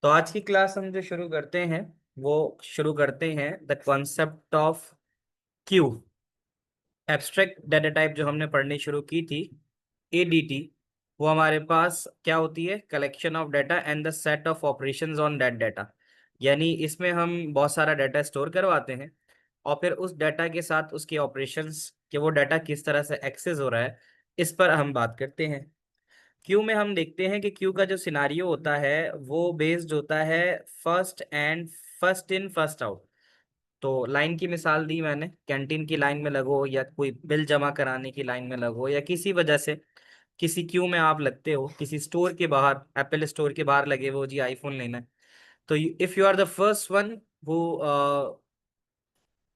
तो आज की क्लास हम जो शुरू करते हैं वो शुरू करते हैं the concept of Q. Abstract data type जो हमने पढ़नी शुरू की थी, एडीटी, वो हमारे पास क्या होती है? Collection of data and the set of operations on that data. यानी इसमें हम बहुत सारा डाटा स्टोर करवाते हैं और फिर उस डाटा के साथ उसके ऑपरेशंस कि वो डाटा किस तरह से एक्सेस हो रहा है, इस पर हम बात करते हैं। क्यू में हम देखते हैं कि क्यू का जो सिनारियो होता है वो बेस्ड होता है फर्स्ट इन फर्स्ट आउट। तो लाइन की मिसाल दी मैंने, कैंटीन की लाइन में लगो या कोई बिल जमा कराने की लाइन में लगो या किसी वजह से किसी क्यू में आप लगते हो, किसी स्टोर के बाहर, एप्पल स्टोर के बाहर लगे वो जी आईफोन लेना है। तो if you are the first one who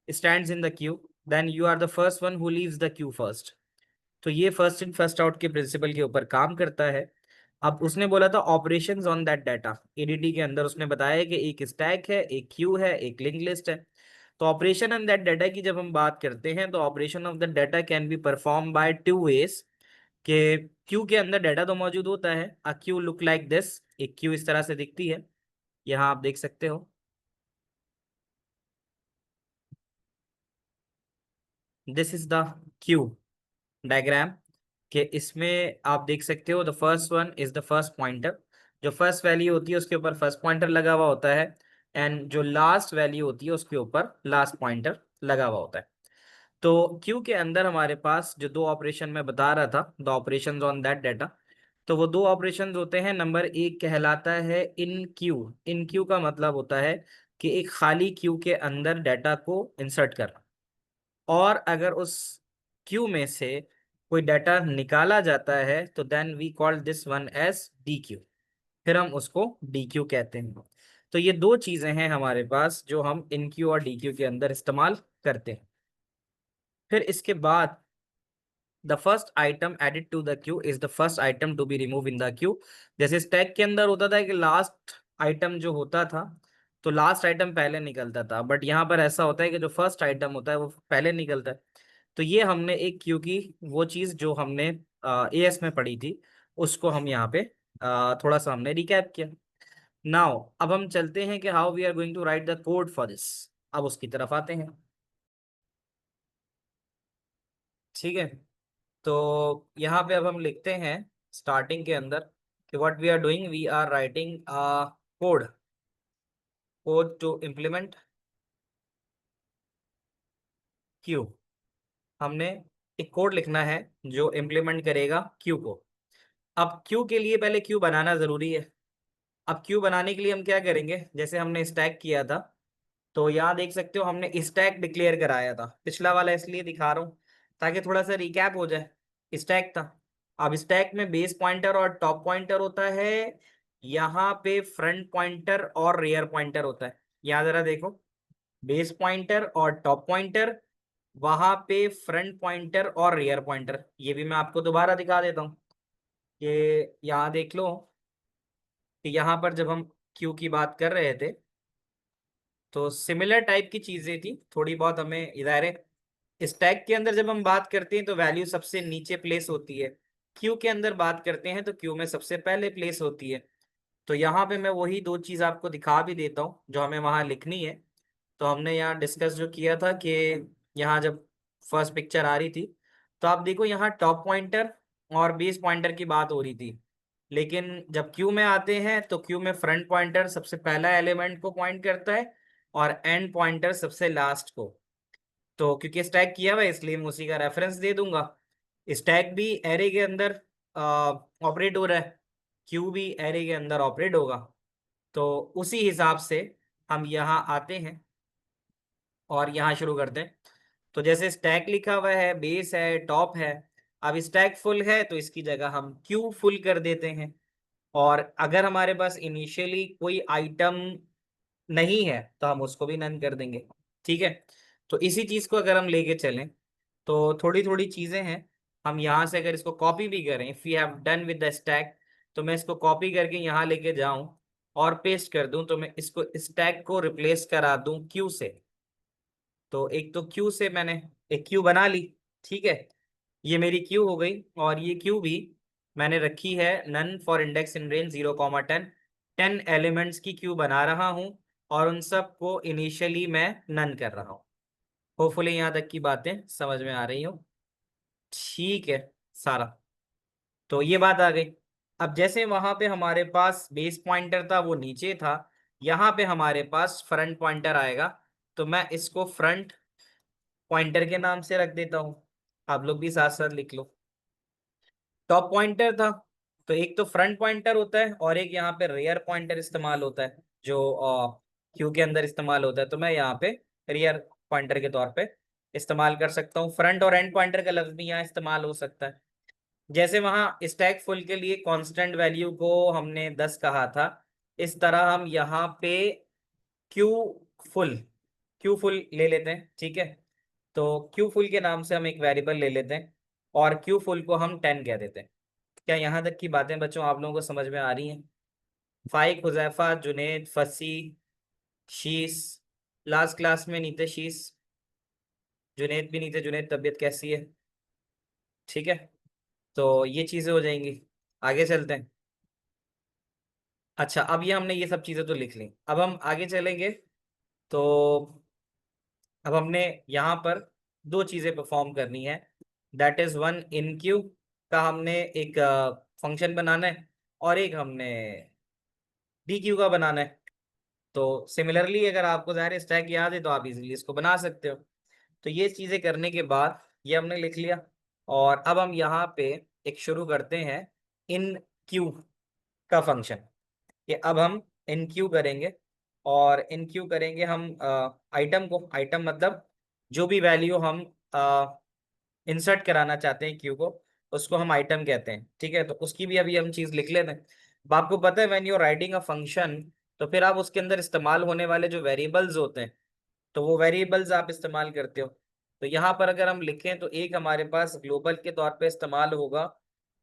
stands in the queue, then you are the first one who leaves the queue first. तो ये फर्स्ट इन फर्स्ट आउट के प्रिंसिपल के ऊपर काम करता है। अब उसने बोला था operations on that data, ADT के अंदर उसने बताया कि एक स्टैक है, एक क्यू है, एक लिंक लिस्ट है। तो ऑपरेशन ऑन दैट डाटा की जब हम बात करते हैं तो operation of that data can be perform by two ways. के क्यू के अंदर डाटा तो मौजूद होता है, a queue look like this, एक क्यू इस तरह से दिखती है, यहाँ आप देख सकते हो। This is the Q diagram, कि इसमें आप देख सकते हो the first one is the first pointer. जो फर्स्ट वैल्यू होती है उसके ऊपर फर्स्ट पॉइंटर लगा हुआ होता है, एंड जो लास्ट वैल्यू होती है उसके ऊपर लास्ट पॉइंटर लगा हुआ होता है। तो क्यू के अंदर हमारे पास जो दो ऑपरेशन मैं बता रहा था, the operations on that data, तो वो दो ऑपरेशंस होते हैं। नंबर एक कहलाता है इन क्यू। इन क्यू का मतलब होता है कि एक खाली क्यू के अंदर डाटा को इंसर्ट करना, और अगर उस क्यू में से कोई डाटा निकाला जाता है तो then we call this one as dequeue, फिर हम उसको डी क्यू कहते हैं। तो ये दो चीजें हैं हमारे पास जो हम इन क्यू और डी क्यू के अंदर इस्तेमाल करते हैं। फिर इसके बाद the first item added to the queue is the first item to be remove in the queue. जैसे स्टैक के अंदर होता था कि लास्ट आइटम जो होता था तो लास्ट आइटम पहले निकलता था, बट यहाँ पर ऐसा होता है कि जो फर्स्ट आइटम होता है वो पहले निकलता है। तो ये हमने एक क्यू की वो चीज जो हमने एएस में पढ़ी थी, उसको हम यहाँ पे थोड़ा सा हमने रिकैप किया। नाउ अब हम चलते हैं कि how we are going to write the code for this. अब उसकी तरफ आते हैं। ठीक है, तो यहाँ पे अब हम लिखते हैं स्टार्टिंग के अंदर कि what we are doing, we are writing code, code to implement queue. हमने एक कोड लिखना है जो इम्प्लीमेंट करेगा क्यू को। अब क्यू के लिए पहले क्यू बनाना जरूरी है। अब क्यू बनाने के लिए हम क्या करेंगे, जैसे हमने स्टैक किया था, तो यहाँ देख सकते हो हमने स्टैक डिक्लेयर कराया था। पिछला वाला इसलिए दिखा रहा हूँ ताकि थोड़ा सा रिकैप हो जाए। स्टैक था, अब स्टैक में बेस पॉइंटर और टॉप पॉइंटर होता है, यहाँ पे फ्रंट पॉइंटर और रियर पॉइंटर होता है। यहाँ जरा देखो, बेस पॉइंटर और टॉप पॉइंटर, वहां पे फ्रंट पॉइंटर और रियर पॉइंटर। ये भी मैं आपको दोबारा दिखा देता हूँ। ये यहाँ देख लो कि यहाँ पर जब हम क्यू की बात कर रहे थे तो सिमिलर टाइप की चीजें थी थोड़ी बहुत। हमें इधर है स्टैक के अंदर जब हम बात करते हैं तो वैल्यू सबसे नीचे प्लेस होती है, क्यू के अंदर बात करते हैं तो क्यू में सबसे पहले प्लेस होती है। तो यहाँ पे मैं वही दो चीज आपको दिखा भी देता हूँ जो हमें वहां लिखनी है। तो हमने यहाँ डिस्कस जो किया था कि यहाँ जब फर्स्ट पिक्चर आ रही थी तो आप देखो यहाँ टॉप पॉइंटर और बेस पॉइंटर की बात हो रही थी, लेकिन जब क्यू में आते हैं तो क्यू में फ्रंट पॉइंटर सबसे पहला एलिमेंट को पॉइंट करता है और एंड पॉइंटर सबसे लास्ट को। तो क्योंकि स्टैक किया हुआ है इसलिए मैं उसी का रेफरेंस दे दूंगा। स्टैक भी एरे के अंदर ऑपरेट हो रहा है, क्यू भी एरे के अंदर ऑपरेट होगा। तो उसी हिसाब से हम यहाँ आते हैं और यहाँ शुरू करते हैं। तो जैसे स्टैक लिखा हुआ है, बेस है, टॉप है। अब स्टैक फुल है तो इसकी जगह हम क्यू फुल कर देते हैं। और अगर हमारे पास इनिशियली कोई आइटम नहीं है तो हम उसको भी नन कर देंगे। ठीक है, तो इसी चीज को अगर हम लेके चलें तो थोड़ी थोड़ी चीजें हैं। हम यहाँ से अगर इसको कॉपी भी करें, if you have done with the stack, तो मैं इसको कॉपी करके यहाँ लेके जाऊं और पेस्ट कर दूं, तो मैं इसको स्टैक को रिप्लेस करा दूं क्यू से। तो एक तो क्यू से मैंने एक क्यू बना ली। ठीक है, ये मेरी क्यू हो गई और ये क्यू भी मैंने रखी है none for index in range 0, 10। 10 elements की क्यू बना रहा हूं और उन सब को इनिशियली मैं नन कर रहा हूं। होपफुली यहां तक की बातें समझ में आ रही हो। ठीक है सारा। तो ये बात आ गई। अब जैसे वहां पे हमारे पास बेस पॉइंटर था वो नीचे था, यहाँ पे हमारे पास फ्रंट पॉइंटर आएगा। तो मैं इसको फ्रंट पॉइंटर के नाम से रख देता हूँ। आप लोग भी साथ साथ लिख लो। टॉप पॉइंटर था, तो एक तो फ्रंट पॉइंटर होता है और एक यहाँ पे रियर पॉइंटर इस्तेमाल होता है जो क्यू के अंदर इस्तेमाल होता है। तो मैं यहाँ पे रियर पॉइंटर के तौर पे इस्तेमाल कर सकता हूँ। फ्रंट और एंड पॉइंटर का लफ्ज भी यहाँ इस्तेमाल हो सकता है। जैसे वहां स्टैक फुल के लिए कांस्टेंट वैल्यू को हमने 10 कहा था, इस तरह हम यहाँ पे क्यू फुल क्यू फुल ले लेते हैं। ठीक है, तो क्यू फुल के नाम से हम एक वेरिएबल ले लेते हैं और क्यू फुल को हम 10 कह देते हैं। क्या यहाँ तक की बातें बच्चों आप लोगों को समझ में आ रही हैं? फाइक, हुजैफा, जुनेद, फसी, शीस। लास्ट क्लास में नहीं थे शीस, जुनेद भी नहीं थे। जुनेद तबीयत कैसी है? ठीक है, तो ये चीजें हो जाएंगी। आगे चलते हैं। अच्छा, अब ये हमने ये सब चीजें तो लिख ली, अब हम आगे चलेंगे। तो अब हमने यहाँ पर दो चीजें परफॉर्म करनी है। That is one, in Q का हमने एक फंक्शन बनाना है और एक हमने डी क्यू का बनाना है। तो सिमिलरली अगर आपको ज़ाहिर स्टैक याद है तो आप इजीली इसको बना सकते हो। तो ये चीज़ें करने के बाद ये हमने लिख लिया और अब हम यहाँ पे एक शुरू करते हैं इन क्यू का फंक्शन। कि अब हम इन क्यू करेंगे और इन क्यू करेंगे हम आइटम को। आइटम मतलब जो भी वैल्यू हम इंसर्ट कराना चाहते हैं क्यू को, उसको हम आइटम कहते हैं। ठीक है, तो उसकी भी अभी हम चीज लिख लेते हैं। अब आपको पता है when you writing a function, तो फिर आप उसके अंदर इस्तेमाल होने वाले जो वेरिएबल्स होते हैं, तो वो वेरिएबल्स आप इस्तेमाल करते हो। तो यहाँ पर अगर हम लिखें तो एक हमारे पास ग्लोबल के तौर पे इस्तेमाल होगा,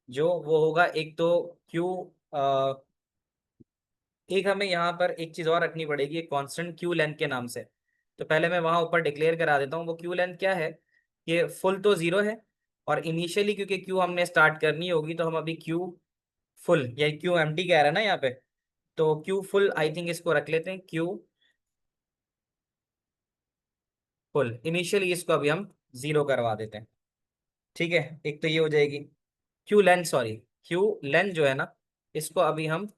जो वो होगा एक तो क्यू। एक हमें यहाँ पर एक चीज और रखनी पड़ेगी, एक कांस्टेंट क्यू लेंथ के नाम से। तो पहले मैं वहां ऊपर डिक्लेयर करा देता हूँ वो क्यू लेंथ क्या है। ये फुल तो 0 है और इनिशियली क्योंकि क्यू हमने स्टार्ट करनी होगी तो हम अभी क्यू फुल या क्यू एम्प्टी कह रहे हैं ना यहाँ पे, तो क्यू फुल आई थिंक इसको रख लेते हैं क्यू फुल। इनिशियली इसको अभी हम 0 करवा देते हैं। ठीक है, एक तो ये हो जाएगी। Q length, sorry, Q length जो है ना, इसको अभी हम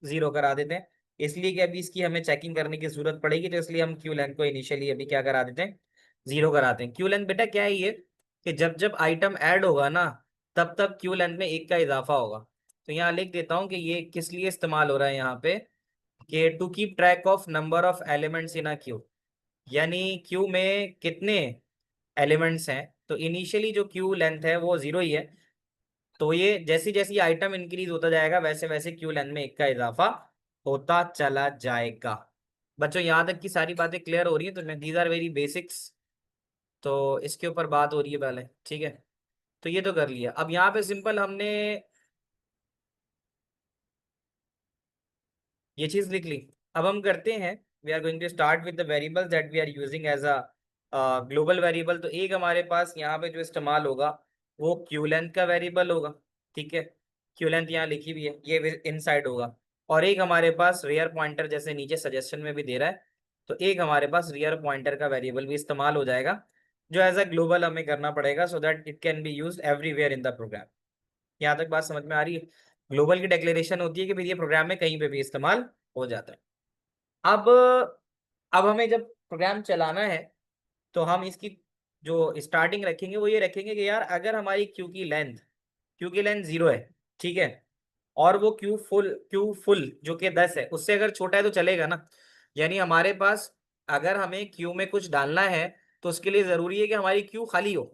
0 करा देते हैं। इसलिए कि अभी इसकी हमें चेकिंग करने की जरूरत पड़ेगी, तो इसलिए हम क्यू लेंथ को इनिशियली अभी क्या करा देते हैं, 0 कराते हैं। क्यू लेंथ बेटा क्या है ये, कि जब जब आइटम ऐड होगा ना, तब तब क्यू लेंथ में 1 का इजाफा होगा। तो यहाँ लिख देता हूँ कि ये किस लिए इस्तेमाल हो रहा है यहाँ पे, कि to keep track of number of elements in a queue. यानी क्यू में कितने एलिमेंट्स हैं, तो इनिशियली जो क्यू लेंथ है वो 0 ही है। तो ये जैसी जैसी आइटम इंक्रीज होता जाएगा वैसे वैसे क्यू लेंथ में 1 का इजाफा होता चला जाएगा। बच्चों यहाँ तक की सारी बातें क्लियर हो रही है? तो दीज आर वेरी बेसिक्स, तो इसके ऊपर बात हो रही है पहले। ठीक है, तो ये तो कर लिया। अब यहाँ पे सिंपल हमने ये चीज लिख ली। अब हम करते हैं, we are going to start with the variables that we are using as a global variable. तो एक हमारे पास यहाँ पे जो इस्तेमाल होगा वो क्यू लेंथ का वेरिएबल होगा। ठीक है, क्यू लेंथ यहाँ लिखी हुई है, ये इनसाइड होगा। और एक हमारे पास रियर पॉइंटर, जैसे नीचे सजेशन में भी दे रहा है, तो एक हमारे पास रियर पॉइंटर का वेरिएबल भी इस्तेमाल हो जाएगा, जो एज अ ग्लोबल हमें करना पड़ेगा so that it can be use everywhere in the program. यहाँ तक बात समझ में आ रही है? ग्लोबल की डिक्लेरेशन होती है कि भाई ये प्रोग्राम में कहीं पे भी इस्तेमाल हो जाता है। अब अब हमें जब प्रोग्राम चलाना है तो हम इसकी जो स्टार्टिंग रखेंगे वो ये रखेंगे कि यार अगर हमारी क्यू की लेंथ 0 है, ठीक है, और वो क्यू फुल जो कि 10 है उससे अगर छोटा है तो चलेगा ना। यानी हमारे पास अगर हमें क्यू में कुछ डालना है तो उसके लिए जरूरी है कि हमारी क्यू खाली हो।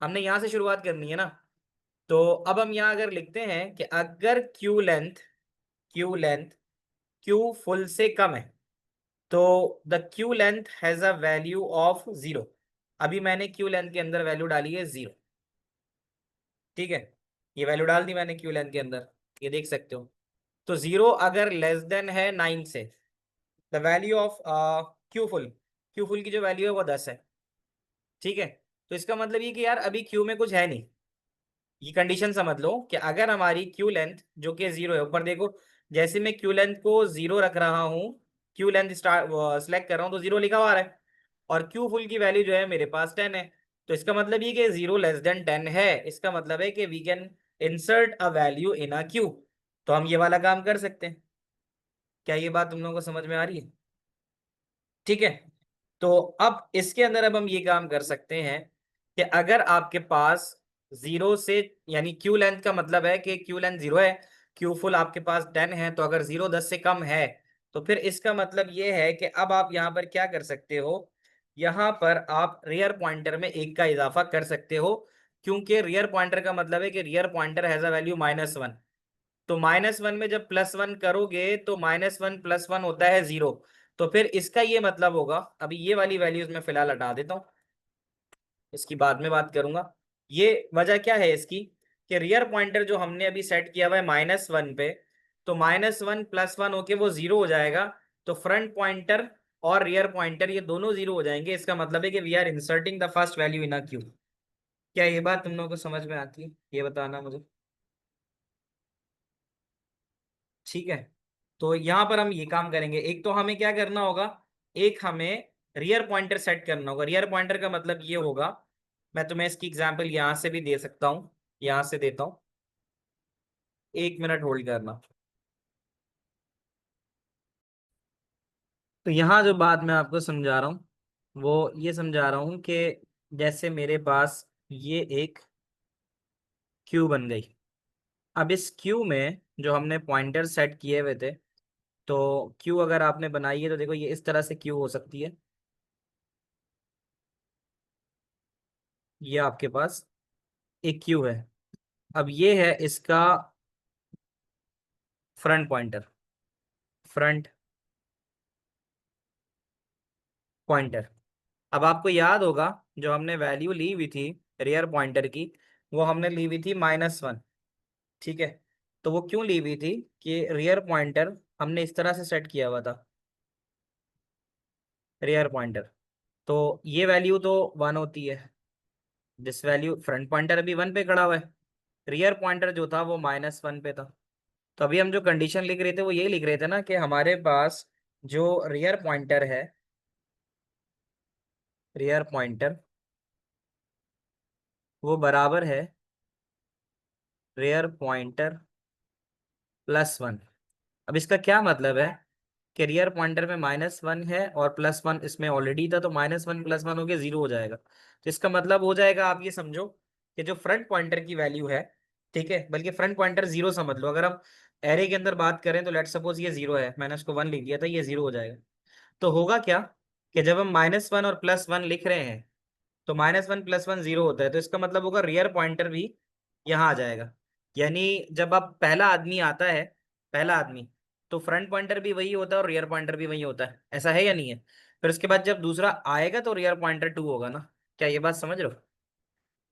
हमने यहाँ से शुरुआत करनी है ना। तो अब हम यहाँ अगर लिखते हैं कि अगर क्यू लेंथ क्यू फुल से कम है, तो the Q length has a value of 0। अभी मैंने क्यू लेंथ के अंदर वैल्यू डाली है 0। ठीक है, ये वैल्यू डाल दी मैंने क्यू लेंथ के अंदर, ये देख सकते हो। तो 0 अगर लेस देन है 9 से, the value of Q full की जो वैल्यू है वो 10 है। ठीक है, तो इसका मतलब ये कि यार अभी क्यू में कुछ है नहीं। ये कंडीशन समझ लो कि अगर हमारी क्यू लेंथ जो कि 0 है, ऊपर देखो, जैसे मैं क्यू लेंथ को 0 रख रहा हूँ, क्यू लेंथ स्टार्ट सेलेक्ट कर रहा हूँ तो 0 लिखा हुआ आ रहा है, और क्यू फुल की वैल्यू जो है मेरे पास 10 है। तो इसका मतलब ये कि 0 <10 है, इसका मतलब है कि we can insert a value in a queue. तो हम ये वाला काम कर सकते हैं। क्या ये बात तुम लोगों को समझ में आ रही है? ठीक है। तो अब इसके अंदर अब हम ये काम कर सकते हैं कि अगर आपके पास 0 से, यानी क्यू लेंथ का मतलब है कि क्यू लेंथ 0 है, क्यू फुल आपके पास 10 है, तो अगर 0 10 से कम है तो फिर इसका मतलब ये है कि अब आप यहाँ पर क्या कर सकते हो, यहाँ पर आप रियर पॉइंटर में 1 का इजाफा कर सकते हो, क्योंकि रियर पॉइंटर का मतलब है कि rear pointer has a value -1। तो -1 में जब +1 करोगे तो -1 + 1 होता है 0। तो फिर इसका ये मतलब होगा, अभी ये वाली वैल्यूज मैं फिलहाल हटा देता हूँ, इसकी बाद में बात करूंगा। ये वजह क्या है इसकी, कि रियर पॉइंटर जो हमने अभी सेट किया हुआ है -1 पे, तो -1 + 1 होके वो 0 हो जाएगा। तो फ्रंट पॉइंटर और रियर पॉइंटर ये दोनों 0 हो जाएंगे। इसका मतलब है कि we are inserting the first value in a queue. क्या ये बात तुम लोगों को समझ में आती है? ये बताना मुझे। ठीक है। तो यहां पर हम ये काम करेंगे, एक तो हमें क्या करना होगा, एक हमें रियर पॉइंटर सेट करना होगा। रियर पॉइंटर का मतलब ये होगा, मैं तुम्हें इसकी एग्जांपल यहां से भी दे सकता हूं, यहां से देता हूं, 1 मिनट होल्ड करना। तो यहाँ जो बात मैं आपको समझा रहा हूँ वो ये समझा रहा हूँ कि जैसे मेरे पास ये एक क्यू बन गई। अब इस क्यू में जो हमने पॉइंटर सेट किए हुए थे, तो क्यू अगर आपने बनाई है तो देखो ये इस तरह से क्यू हो सकती है। ये आपके पास एक क्यू है। अब ये है इसका फ्रंट पॉइंटर, फ्रंट पॉइंटर। अब आपको याद होगा जो हमने वैल्यू ली हुई थी रियर पॉइंटर की, वो हमने ली हुई थी -1। ठीक है। तो वो क्यों ली हुई थी कि रियर पॉइंटर हमने इस तरह से सेट किया हुआ था, रियर पॉइंटर। तो ये वैल्यू तो 1 होती है, दिस वैल्यू, फ्रंट पॉइंटर अभी 1 पे खड़ा हुआ है, रियर पॉइंटर जो था वो -1 पे था। तो अभी हम जो कंडीशन लिख रहे थे वो ये लिख रहे थे ना कि हमारे पास जो रियर पॉइंटर है, रियर पॉइंटर वो बराबर है रियर पॉइंटर +1। अब इसका क्या मतलब है कि रियर पॉइंटर में -1 है और +1 इसमें ऑलरेडी था, तो -1 + 1 होके 0 हो जाएगा। तो इसका मतलब हो जाएगा, आप ये समझो कि जो फ्रंट पॉइंटर की वैल्यू है, ठीक है, बल्कि फ्रंट पॉइंटर 0 समझ लो। अगर हम एरे के अंदर बात करें तो लेट सपोज ये 0 है, मैंने उसको 1 लिख दिया था, ये 0 हो जाएगा। तो होगा क्या कि जब हम -1 और +1 लिख रहे हैं तो -1 + 1 0 होता है, तो इसका मतलब होगा रियर पॉइंटर भी यहाँ आ जाएगा। यानी जब अब पहला आदमी आता है, पहला आदमी, तो फ्रंट पॉइंटर भी वही होता है और रियर पॉइंटर भी वही होता है। ऐसा है या नहीं है? फिर उसके बाद जब दूसरा आएगा तो रियर पॉइंटर 2 होगा ना। क्या ये बात समझ रहे हो?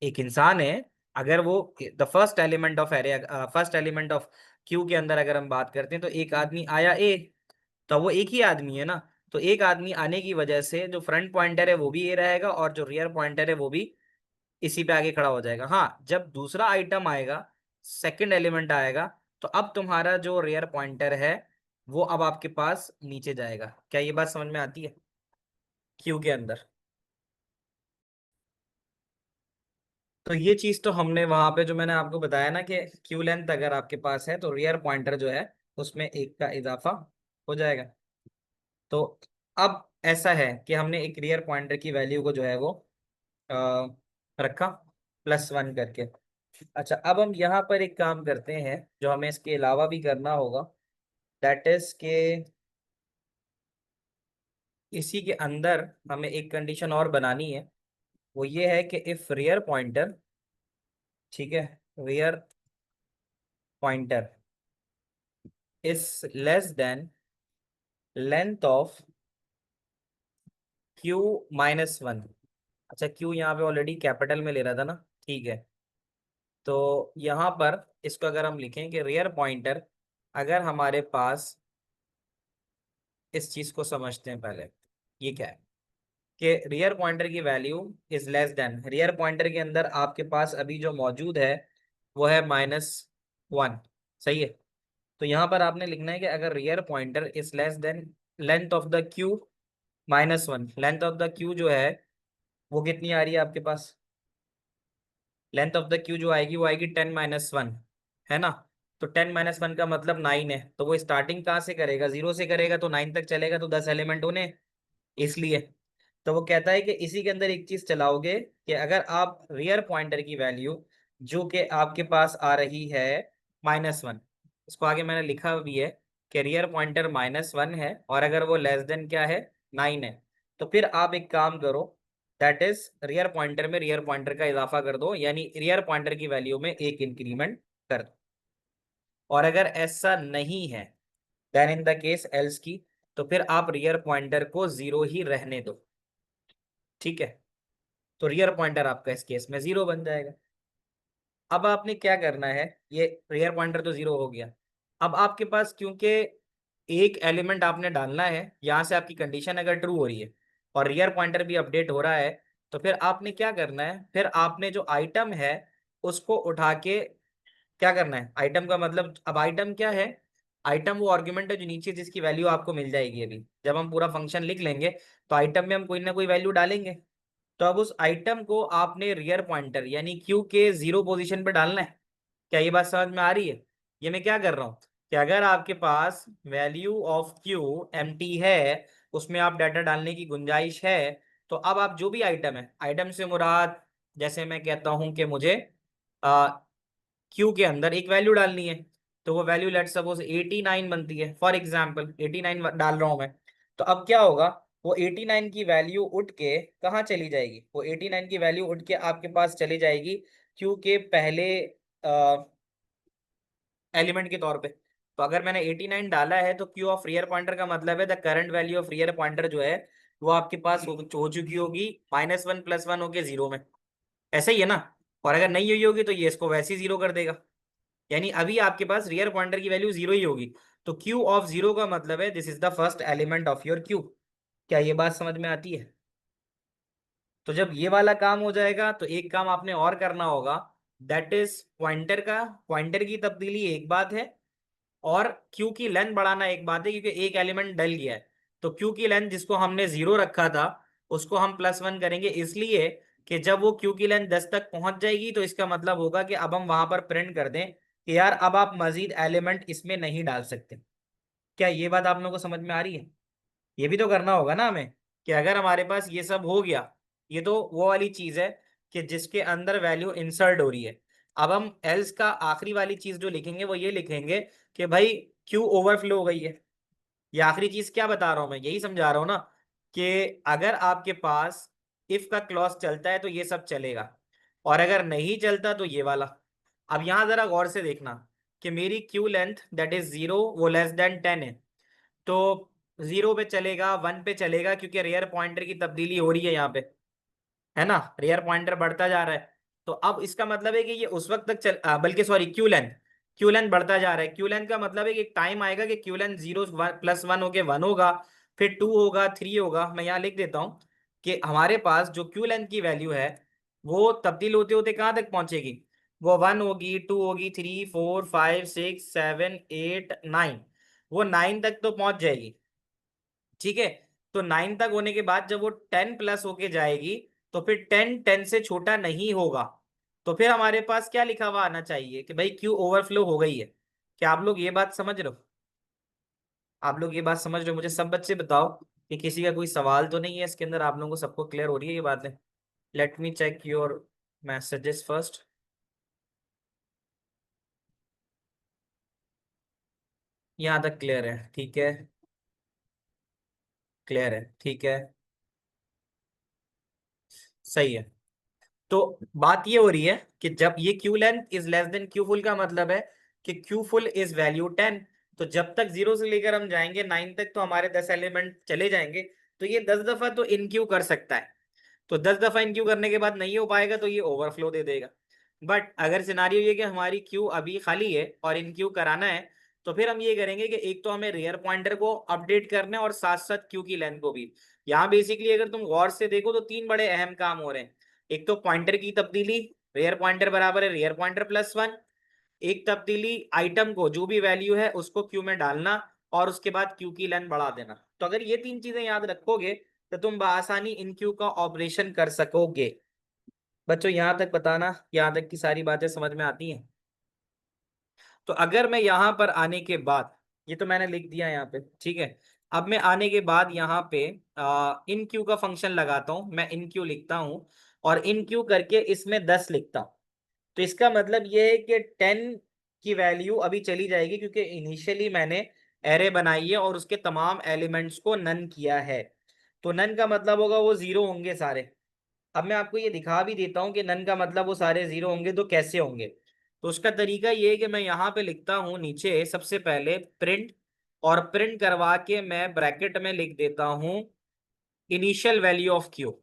एक इंसान है, अगर वो the first element of array, first element of Q के अंदर अगर हम बात करते हैं, तो एक आदमी आया ए, तो वो एक ही आदमी है ना। तो एक आदमी आने की वजह से जो फ्रंट पॉइंटर है वो भी ए रहेगा और जो रियर पॉइंटर है वो भी इसी पे आगे खड़ा हो जाएगा। हाँ, जब दूसरा आइटम आएगा, सेकंड एलिमेंट आएगा, तो अब तुम्हारा जो रियर पॉइंटर है वो अब आपके पास नीचे जाएगा। क्या ये बात समझ में आती है? क्यू के अंदर। तो ये चीज तो हमने वहां पे जो मैंने आपको बताया ना कि क्यू लेंथ अगर आपके पास है तो रियर पॉइंटर जो है उसमें 1 का इजाफा हो जाएगा। तो अब ऐसा है कि हमने एक रियर पॉइंटर की वैल्यू को जो है वो अ, रखा +1 करके। अच्छा, अब हम यहाँ पर एक काम करते हैं जो हमें इसके अलावा भी करना होगा, दैट इज के इसी के अंदर हमें एक कंडीशन और बनानी है। वो ये है कि इफ रियर पॉइंटर, ठीक है, rear pointer is less than length of Q-1। अच्छा, Q यहाँ पे ऑलरेडी कैपिटल में ले रहा था ना, ठीक है। तो यहाँ पर इसको अगर हम लिखें कि रियर पॉइंटर, अगर हमारे पास, इस चीज को समझते हैं पहले, ये क्या है कि रियर पॉइंटर की value is less than, rear pointer के अंदर आपके पास अभी जो मौजूद है वो है -1। सही है। तो यहाँ पर आपने लिखना है कि अगर rear pointer is less than length of the Q -1, length of the Q जो है वो कितनी आ रही है आपके पास, लेंथ ऑफ द क्यू जो आएगी वो आएगी 10 - 1, है ना। तो 10 - 1 का मतलब 9 है, तो वो स्टार्टिंग कहाँ से करेगा, 0 से करेगा, तो 9 तक चलेगा, तो 10 एलिमेंट होने, इसलिए। तो वो कहता है कि इसी के अंदर एक चीज चलाओगे कि अगर आप रियर पॉइंटर की वैल्यू जो कि आपके पास आ रही है -1, इसको आगे मैंने लिखा भी है कि रियर पॉइंटर -1 है, और अगर वो लेस देन क्या है, 9 है, तो फिर आप एक काम करो, दैट इज रियर पॉइंटर में रियर पॉइंटर का इजाफा कर दो, यानी रियर पॉइंटर की वैल्यू में एक इंक्रीमेंट कर दो। और अगर ऐसा नहीं है, then in the case else की, तो फिर आप रियर पॉइंटर को 0 ही रहने दो। ठीक है। तो रियर पॉइंटर आपका इस केस में 0 बन जाएगा। अब आपने क्या करना है, ये रियर पॉइंटर तो 0 हो गया। अब आपके पास क्योंकि एक एलिमेंट आपने डालना है, यहां से आपकी कंडीशन अगर ट्रू हो रही है और रियर पॉइंटर भी अपडेट हो रहा है, तो फिर आपने क्या करना है, फिर आपने जो आइटम है उसको उठा के क्या करना है, आइटम का मतलब, अब आइटम क्या है, आइटम वो आर्ग्यूमेंट है जो नीचे जिसकी वैल्यू आपको मिल जाएगी। अभी जब हम पूरा फंक्शन लिख लेंगे तो आइटम में हम कोई ना कोई वैल्यू डालेंगे। तो अब उस आइटम को आपने रियर पॉइंटर यानी क्यू के 0 पोजीशन पे डालना है। क्या ये बात समझ में आ रही है? ये मैं क्या कर रहा हूँ कि अगर आपके पास वैल्यू ऑफ क्यू एम्प्टी है, उसमें आप डाटा डालने की गुंजाइश है, तो अब आप जो भी आइटम है, आइटम से मुराद, जैसे मैं कहता हूं कि मुझे क्यू के अंदर एक वैल्यू डालनी है, तो वो वैल्यू लेट सपोज 89 बनती है, फॉर एग्जाम्पल 89 डाल रहा हूं मैं। तो अब क्या होगा, वो 89 की वैल्यू उठ के कहाँ चली जाएगी, वो 89 की वैल्यू उठ के आपके पास चली जाएगी क्यू के पहले एलिमेंट के तौर पे। तो अगर मैंने 89 डाला है, तो क्यू ऑफ रियर पॉइंटर का मतलब है the current value of rear pointer जो है वो आपके पास हो चुकी होगी -1 + 1 होके 0 में। ऐसा ही है ना। और अगर नहीं हुई होगी तो ये इसको वैसे ही 0 कर देगा, यानी अभी आपके पास रियर पॉइंटर की वैल्यू 0 ही होगी। तो क्यू ऑफ 0 का मतलब है this is the first element of your Q. क्या ये बात समझ में आती है? तो जब ये वाला काम हो जाएगा तो एक काम आपने और करना होगा, दैट इज पॉइंटर की तब्दीली एक बात है, और क्यू की लेंथ बढ़ाना एक बात है, क्योंकि एक एलिमेंट डल गया है। तो क्यू की लेंथ जिसको हमने 0 रखा था उसको हम +1 करेंगे, इसलिए कि जब वो क्यू की लेंथ 10 तक पहुंच जाएगी तो इसका मतलब होगा कि अब हम वहां पर प्रिंट कर दें कि यार अब आप मजीद एलिमेंट इसमें नहीं डाल सकते। क्या ये बात आप लोगों को समझ में आ रही है? ये भी तो करना होगा ना हमें, कि अगर हमारे पास ये सब हो गया, ये तो वो वाली चीज है कि जिसके अंदर वैल्यू इंसर्ट हो रही है। अब हम एल्स का आखिरी वाली चीज जो लिखेंगे वो ये लिखेंगे कि भाई क्यू ओवरफ्लो हो गई है। ये आखिरी चीज क्या बता रहा हूं मैं, यही समझा रहा हूं ना, कि अगर आपके पास इफ का क्लॉज चलता है तो ये सब चलेगा, और अगर नहीं चलता तो ये वाला। अब यहां जरा गौर से देखना कि मेरी क्यू लेंथ दैट इज 0 वो <10 है, तो 0 पे चलेगा, 1 पे चलेगा, क्योंकि रेयर पॉइंटर की तब्दीली हो रही है यहाँ पे, है ना, रेयर पॉइंटर बढ़ता जा रहा है। तो अब इसका मतलब है कि ये उस वक्त तक बल्कि सॉरी, क्यू लेंथ बढ़ता जा रहा है। क्यू लेंथ का मतलब है कि एक टाइम आएगा कि क्यू लेंथ 0 +1 होके 1 होगा, फिर 2 होगा, 3 होगा। मैं यहाँ लिख देता हूँ कि हमारे पास जो क्यू लेंथ की वैल्यू है वो तब्दील होते होते कहाँ तक पहुंचेगी, वो 1 होगी, 2 होगी, 3 4 5 6 7 8 9, वो 9 तक तो पहुंच जाएगी। ठीक है। तो 9 तक होने के बाद जब वो 10 प्लस होके जाएगी, तो फिर 10 10 से छोटा नहीं होगा। तो फिर हमारे पास क्या लिखा हुआ आना चाहिए कि भाई क्यू ओवरफ्लो हो गई है। क्या आप लोग ये बात समझ रहे हो? आप लोग ये बात समझ रहे हो? मुझे सब बच्चे बताओ कि किसी का कोई सवाल तो नहीं है इसके अंदर, आप लोगों को सबको क्लियर हो रही है ये बातें? Let me check your messages first. यहाँ तक क्लियर है, ठीक है। क्लियर है, ठीक है। सही है। तो बात ये हो रही है कि जब ये Q length is less than Q full का मतलब है कि क्यू फुल इज वैल्यू 10। तो जब तक 0 से लेकर हम जाएंगे 9 तक तो हमारे 10 एलिमेंट चले जाएंगे। तो ये 10 दफा तो इनक्यू कर सकता है। तो 10 दफा इनक्यू करने के बाद नहीं हो पाएगा तो ये ओवरफ्लो दे देगा। बट अगर सिनारियो ये कि हमारी क्यू अभी खाली है और इनक्यू कराना है, तो फिर हम ये करेंगे कि एक तो हमें रियर पॉइंटर को अपडेट करना है और साथ साथ क्यू की लेंथ को भी। यहाँ बेसिकली अगर तुम गौर से देखो तो तीन बड़े अहम काम हो रहे हैं। एक तो पॉइंटर की तब्दीली, रेयर पॉइंटर बराबर है रेयर पॉइंटर प्लस वन। एक तब्दीली आइटम को जो भी वैल्यू है उसको क्यू में डालना और उसके बाद क्यू की लेंथ बढ़ा देना। तो अगर ये तीन चीजें याद रखोगे तो तुम बआसानी इन क्यू का ऑपरेशन कर सकोगे। बच्चों यहां तक बताना, यहां तक की सारी बातें समझ में आती हैं? तो अगर मैं यहां पर आने के बाद, ये तो मैंने लिख दिया यहाँ पे, ठीक है। अब मैं आने के बाद यहाँ पे इन क्यू का फंक्शन लगाता हूँ, मैं इन क्यू लिखता हूँ और इन क्यू करके इसमें 10 लिखता हूँ। तो इसका मतलब ये है कि 10 की वैल्यू अभी चली जाएगी क्योंकि इनिशियली मैंने एरे बनाई है और उसके तमाम एलिमेंट्स को नन किया है। तो नन का मतलब होगा वो जीरो होंगे सारे। अब मैं आपको ये दिखा भी देता हूँ कि नन का मतलब वो सारे जीरो होंगे, तो कैसे होंगे। तो उसका तरीका ये है कि मैं यहाँ पे लिखता हूँ नीचे सबसे पहले प्रिंट, और प्रिंट करवा के मैं ब्रैकेट में लिख देता हूँ initial value of Q.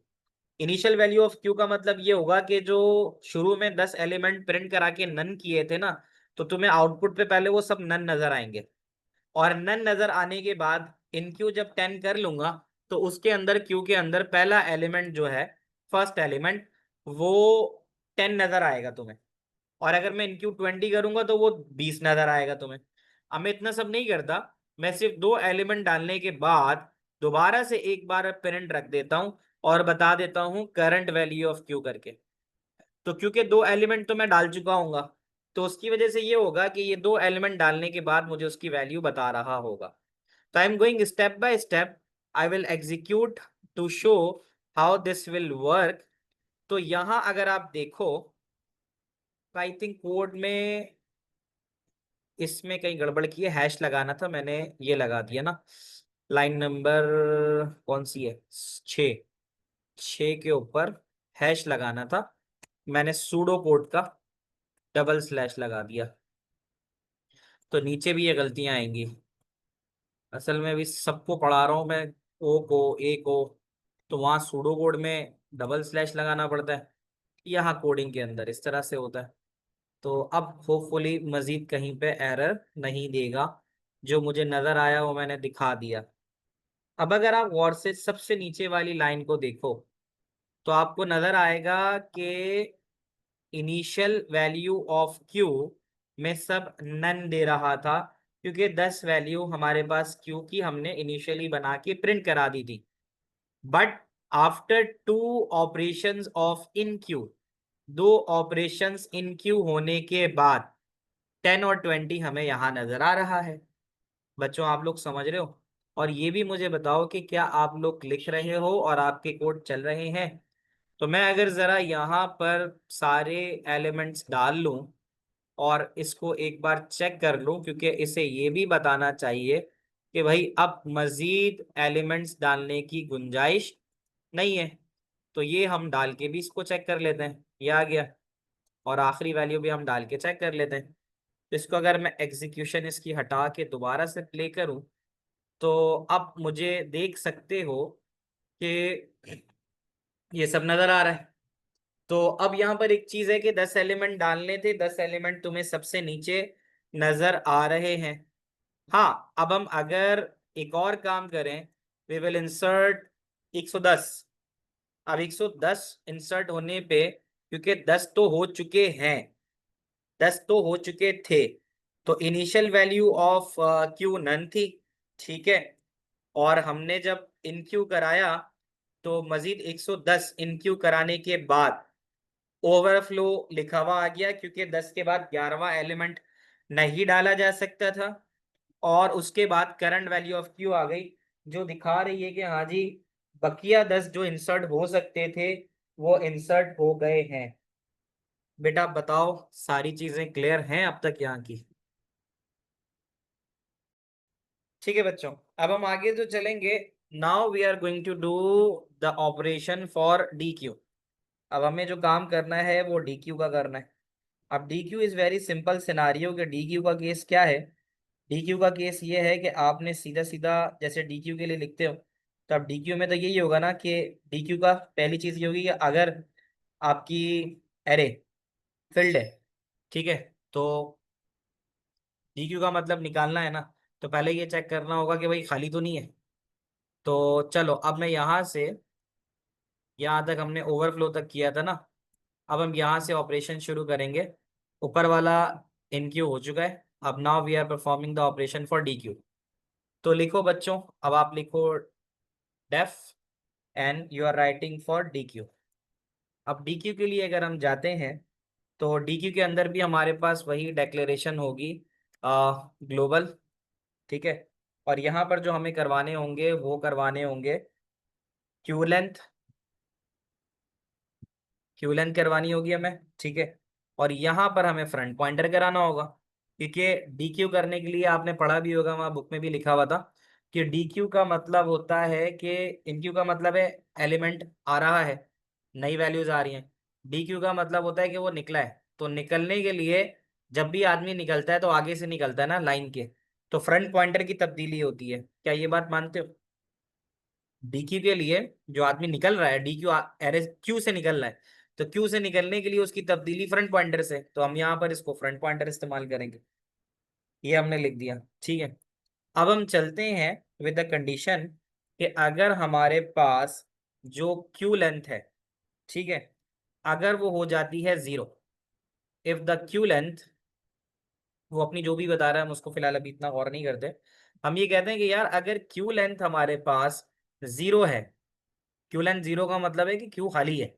Initial value of Q का मतलब ये होगा कि जो शुरू में 10 एलिमेंट प्रिंट करा के नन किए थे ना, तो तुम्हें आउटपुट पे पहले वो सब नन नजर आएंगे। और नन नजर आने के बाद इन क्यू जब 10 कर लूंगा तो उसके अंदर क्यू के अंदर पहला एलिमेंट जो है, फर्स्ट एलिमेंट, वो 10 नजर आएगा तुम्हें। और अगर मैं इन क्यू 20 करूंगा तो वो 20 नजर आएगा तुम्हें। अब मैं इतना सब नहीं करता, मैं सिर्फ दो एलिमेंट डालने के बाद दोबारा से एक बार पेरेंट रख देता हूं और बता देता हूं करंट वैल्यू ऑफ क्यू करके। तो क्योंकि दो एलिमेंट तो मैं डाल चुका हूंगा, तो उसकी वजह से ये होगा कि ये दो एलिमेंट डालने के बाद मुझे उसकी वैल्यू बता रहा होगा। तो I am going step by step, I will execute to show how this will work. तो यहां अगर आप देखो, आई थिंक कोड में इसमें कहीं गड़बड़ की है, हैश लगाना था, मैंने ये लगा दिया ना। लाइन नंबर कौन सी है, 6, 6 के ऊपर हैश लगाना था, मैंने सूडो कोड का डबल स्लैश लगा दिया। तो नीचे भी ये गलतियां आएंगी। असल में अभी सबको पढ़ा रहा हूँ मैं, ओ को ए को, तो वहाँ सूडो कोड में डबल स्लैश लगाना पड़ता है, यहाँ कोडिंग के अंदर इस तरह से होता है। तो अब होपफुली मजीद कहीं पे एरर नहीं देगा। जो मुझे नजर आया वो मैंने दिखा दिया। अब अगर आप गौर से सबसे नीचे वाली लाइन को देखो तो आपको नजर आएगा कि इनिशियल वैल्यू ऑफ क्यू में सब नन दे रहा था, क्योंकि 10 वैल्यू हमारे पास क्यू की हमने इनिशियली बना के प्रिंट करा दी थी। But after two operations of in Q, दो ऑपरेशंस इन क्यू होने के बाद 10 और 20 हमें यहां नजर आ रहा है। बच्चों आप लोग समझ रहे हो? और ये भी मुझे बताओ कि क्या आप लोग लिख रहे हो और आपके कोड चल रहे हैं? तो मैं अगर जरा यहाँ पर सारे एलिमेंट्स डाल लूं और इसको एक बार चेक कर लूं, क्योंकि इसे ये भी बताना चाहिए कि भाई अब मजीद एलिमेंट्स डालने की गुंजाइश नहीं है। तो ये हम डाल के भी इसको चेक कर लेते हैं, ये आ गया। और आखिरी वैल्यू भी हम डाल के चेक कर लेते हैं। तो इसको अगर मैं एग्जीक्यूशन इसकी हटा के दोबारा से प्ले करूं तो अब मुझे देख सकते हो कि ये सब नजर आ रहा है। तो अब यहाँ पर एक चीज है कि 10 एलिमेंट डालने थे, 10 एलिमेंट तुम्हें सबसे नीचे नजर आ रहे हैं। हाँ, अब हम अगर एक और काम करें, वी विल इंसर्ट 110। अब 110 इंसर्ट होने पे, क्योंकि 10 तो हो चुके हैं, 10 तो हो चुके थे, तो initial value of queue none थी, ठीक है। और हमने जब इन क्यू कराया तो मजीद 110 इन क्यू कराने के बाद ओवरफ्लो लिखा हुआ आ गया, क्योंकि 10 के बाद 11वां एलिमेंट नहीं डाला जा सकता था। और उसके बाद करंट वैल्यू ऑफ क्यू आ गई, जो दिखा रही है कि हाँ जी, बकिया 10 जो इंसर्ट हो सकते थे वो इंसर्ट हो गए हैं। बेटा आप बताओ, सारी चीजें क्लियर हैं अब तक यहाँ की? ठीक है बच्चों, अब हम आगे जो चलेंगे, now we are going to do the operation for dequeue. अब हमें जो काम करना है वो डी क्यू का करना है। अब D Q is very simple scenario के डी क्यू का केस क्या है। डी क्यू का केस ये है कि आपने सीधा सीधा जैसे डी क्यू के लिए लिखते हो, तो अब डी क्यू में तो यही होगा ना कि डी क्यू का पहली चीज ये होगी कि अगर आपकी एरे फिल्ड है, ठीक है, तो डी क्यू का मतलब निकालना है ना, तो पहले ये चेक करना होगा कि भाई खाली तो नहीं है। तो चलो अब मैं यहाँ से यहाँ तक हमने ओवरफ्लो तक किया था ना, अब हम यहाँ से ऑपरेशन शुरू करेंगे। ऊपर वाला इन क्यू हो चुका है। अब now we are performing the operation for dequeue. तो लिखो बच्चों, अब आप लिखो def and you are writing for dequeue. अब डी क्यू के लिए अगर हम जाते हैं तो डी क्यू के अंदर भी हमारे पास वही डेक्लेरेशन होगी ग्लोबल। ठीक है। और यहाँ पर जो हमें करवाने होंगे वो करवाने होंगे क्यू लेंथ। क्यू लेंथ करवानी होगी हमें। ठीक है। और यहाँ पर हमें फ्रंट पॉइंटर कराना होगा, क्योंकि डी क्यू करने के लिए आपने पढ़ा भी होगा, वहाँ बुक में भी लिखा हुआ था कि डी क्यू का मतलब होता है कि इन क्यू का मतलब है एलिमेंट आ रहा है, नई वैल्यूज आ रही हैं। डी क्यू का मतलब होता है कि वो निकला है। तो निकलने के लिए जब भी आदमी निकलता है तो आगे से निकलता है ना लाइन के, तो फ्रंट पॉइंटर की तब्दीली होती है। क्या ये बात मानते हो? डीक्यू के लिए जो आदमी निकल रहा है, डीक्यू एरे क्यू से निकल रहा है, तो क्यू से निकलने के लिए उसकी तब्दीली फ्रंट पॉइंटर से, तो हम यहाँ पर इसको फ्रंट पॉइंटर इस्तेमाल करेंगे। ये हमने लिख दिया। ठीक है। अब हम चलते हैं विद द कंडीशन कि अगर हमारे पास जो क्यू लेंथ है, ठीक है, अगर वो हो जाती है zero, if the Q length, वो अपनी जो भी बता रहा है हम उसको फिलहाल अभी इतना गौर नहीं करते। हम ये कहते हैं कि यार अगर क्यू लेंथ हमारे पास जीरो है, क्यू लेंथ जीरो का मतलब है कि क्यू खाली है,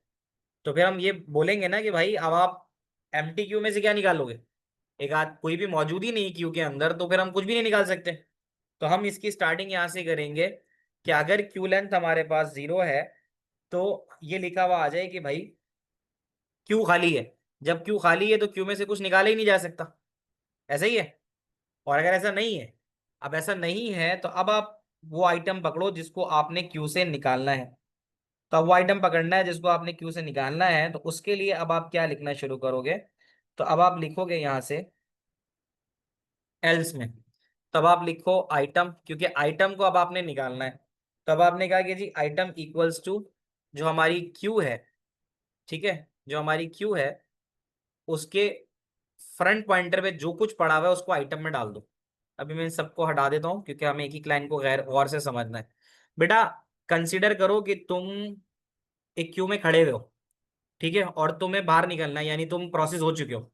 तो फिर हम ये बोलेंगे ना कि भाई अब आप एम टी क्यू में से क्या निकालोगे? एक आध कोई भी मौजूद ही नहीं क्यू के अंदर, तो फिर हम कुछ भी नहीं निकाल सकते। तो हम इसकी स्टार्टिंग यहाँ से करेंगे कि अगर क्यू लेंथ हमारे पास जीरो है तो ये लिखा हुआ आ जाए कि भाई क्यू खाली है। जब क्यू खाली है तो क्यू में से कुछ निकाला ही नहीं जा सकता। ऐसा ही है। और अगर ऐसा नहीं है, अब ऐसा नहीं है तो अब आप वो आइटम पकड़ो जिसको आपने क्यू से निकालना है। तो अब वो आइटम पकड़ना है जिसको आपने क्यू से निकालना है, तो उसके लिए अब आप क्या लिखना शुरू करोगे? तो अब आप लिखोगे यहां से एल्स में, तब आप लिखो आइटम, क्योंकि आइटम को अब आपने निकालना है। तब आपने कहा कि जी आइटम इक्वल्स टू जो हमारी क्यू है, ठीक है, जो हमारी क्यू है उसके फ्रंट पॉइंटर पे जो कुछ पड़ा हुआ है उसको आइटम में डाल दो। अभी मैं इन सबको हटा देता हूँ क्योंकि हमें एक ही लाइन को गैर गौर से समझना है। बेटा कंसीडर करो कि तुम एक क्यू में खड़े हुए हो, ठीक है, और तुम्हें बाहर निकलना है, यानी तुम प्रोसेस हो चुके हो।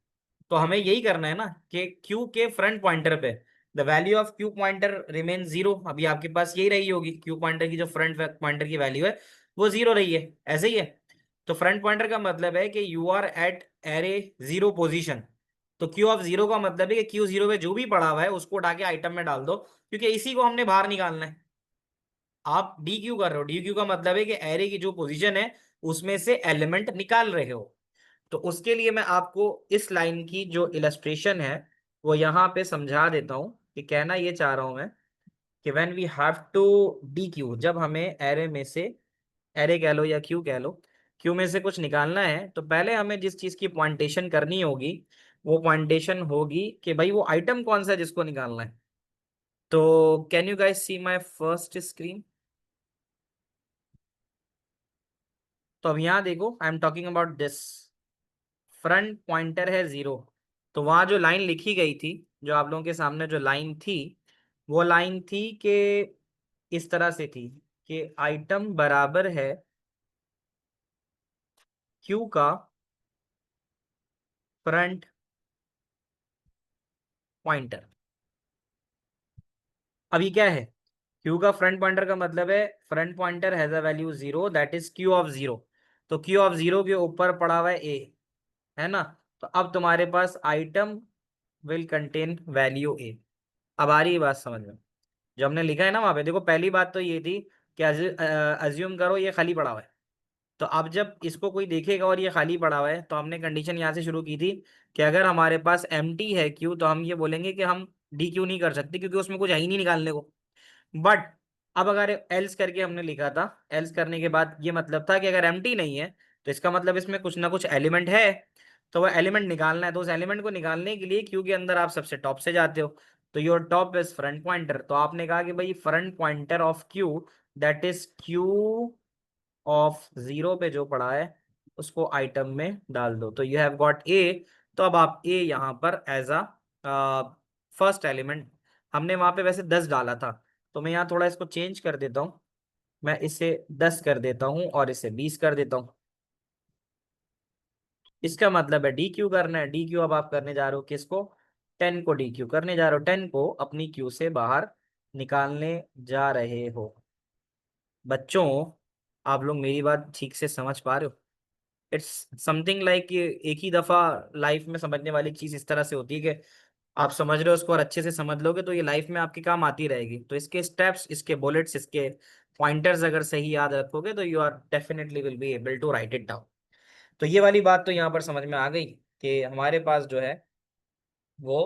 तो हमें यही करना है ना कि क्यू के फ्रंट पॉइंटर पे the value of Q pointer remain zero. अभी आपके पास यही रही होगी, क्यू पॉइंटर की जो फ्रंट पॉइंटर की वैल्यू है वो जीरो रही है, ऐसे ही है। तो फ्रंट पॉइंटर का मतलब है कि you are at array zero position. तो क्यू ऑफ जीरो का मतलब है कि क्यू जीरो पे जो भी पड़ा हुआ है उसको उठा के आइटम में डाल दो, क्योंकि इसी को हमने बाहर निकालना है। आप डी क्यू कर रहे हो, डी क्यू का मतलब है कि एरे की जो पोजीशन है उसमें से एलिमेंट निकाल रहे हो। तो उसके लिए मैं आपको इस लाइन की जो इलस्ट्रेशन है वो यहाँ पे समझा देता हूँ कि कहना ये चाह रहा हूँ मैं कि when we have to dequeue, जब हमें एरे में से, एरे कह लो या क्यू कह लो, क्यू में से कुछ निकालना है, तो पहले हमें जिस चीज की पॉइंटेशन करनी होगी वो पॉइंटेशन होगी कि भाई वो आइटम कौन सा है जिसको निकालना है। तो can you guys see my first screen? तो अब यहाँ देखो, I am talking about this. Front pointer है जीरो, तो वहां जो लाइन लिखी गई थी, जो आप लोगों के सामने जो लाइन थी, वो लाइन थी कि इस तरह से थी कि आइटम बराबर है क्यू का फ्रंट पॉइंटर। अब ये क्या है? क्यू का फ्रंट पॉइंटर का मतलब है front pointer has a value zero, that is Q of zero. तो क्यू ऑफ जीरो के ऊपर पड़ा हुआ है ए, है ना? तो अब तुम्हारे पास आइटम विल कंटेन वैल्यू ए। अब आ रही है बात समझ में? जो हमने लिखा है ना वहां पे, देखो पहली बात तो ये थी कि अज्यूम करो ये खाली पड़ा हुआ है। तो अब जब इसको कोई देखेगा और ये खाली पड़ा हुआ है, तो हमने कंडीशन यहाँ से शुरू की थी कि अगर हमारे पास एम टी है क्यू, तो हम ये बोलेंगे कि हम डी क्यू नहीं कर सकते क्योंकि उसमें कुछ है ही नहीं निकालने को। बट अब अगर एल्स करके हमने लिखा था, एल्स करने के बाद ये मतलब था कि अगर एम टी नहीं है तो इसका मतलब इसमें कुछ ना कुछ एलिमेंट है, तो वो एलिमेंट निकालना है। तो उस एलिमेंट को निकालने के लिए क्यू के अंदर आप सबसे टॉप से जाते हो, तो your top is front pointer. तो आपने कहा कि भाई front pointer of Q, that is Q of zero पे जो पड़ा है उसको आइटम में डाल दो। तो यू हैव गॉट ए। तो अब आप ए यहाँ पर एज अ फर्स्ट एलिमेंट, हमने वहां पे वैसे 10 डाला था, तो मैं यहाँ थोड़ा इसको चेंज कर देता हूँ। मैं इसे 10 कर देता हूँ और इसे 20 कर देता हूँ। इसका मतलब है डी क्यू करना है। डी क्यू अब आप करने जा रहे हो किसको, 10 को डी क्यू करने जा रहे हो, 10 को अपनी क्यू से बाहर निकालने जा रहे हो। बच्चों, आप लोग मेरी बात ठीक से समझ पा रहे हो? इट्स समथिंग लाइक, एक ही दफा लाइफ में समझने वाली चीज इस तरह से होती है कि आप समझ रहे हो उसको और अच्छे से समझ लोगे तो ये लाइफ में आपके काम आती रहेगी। तो इसके स्टेप्स, इसके बुलेट्स, इसके पॉइंटर्स अगर सही याद रखोगे तो you are definitely will be able to write it down. तो ये वाली बात तो यहाँ पर समझ में आ गई कि हमारे पास जो है वो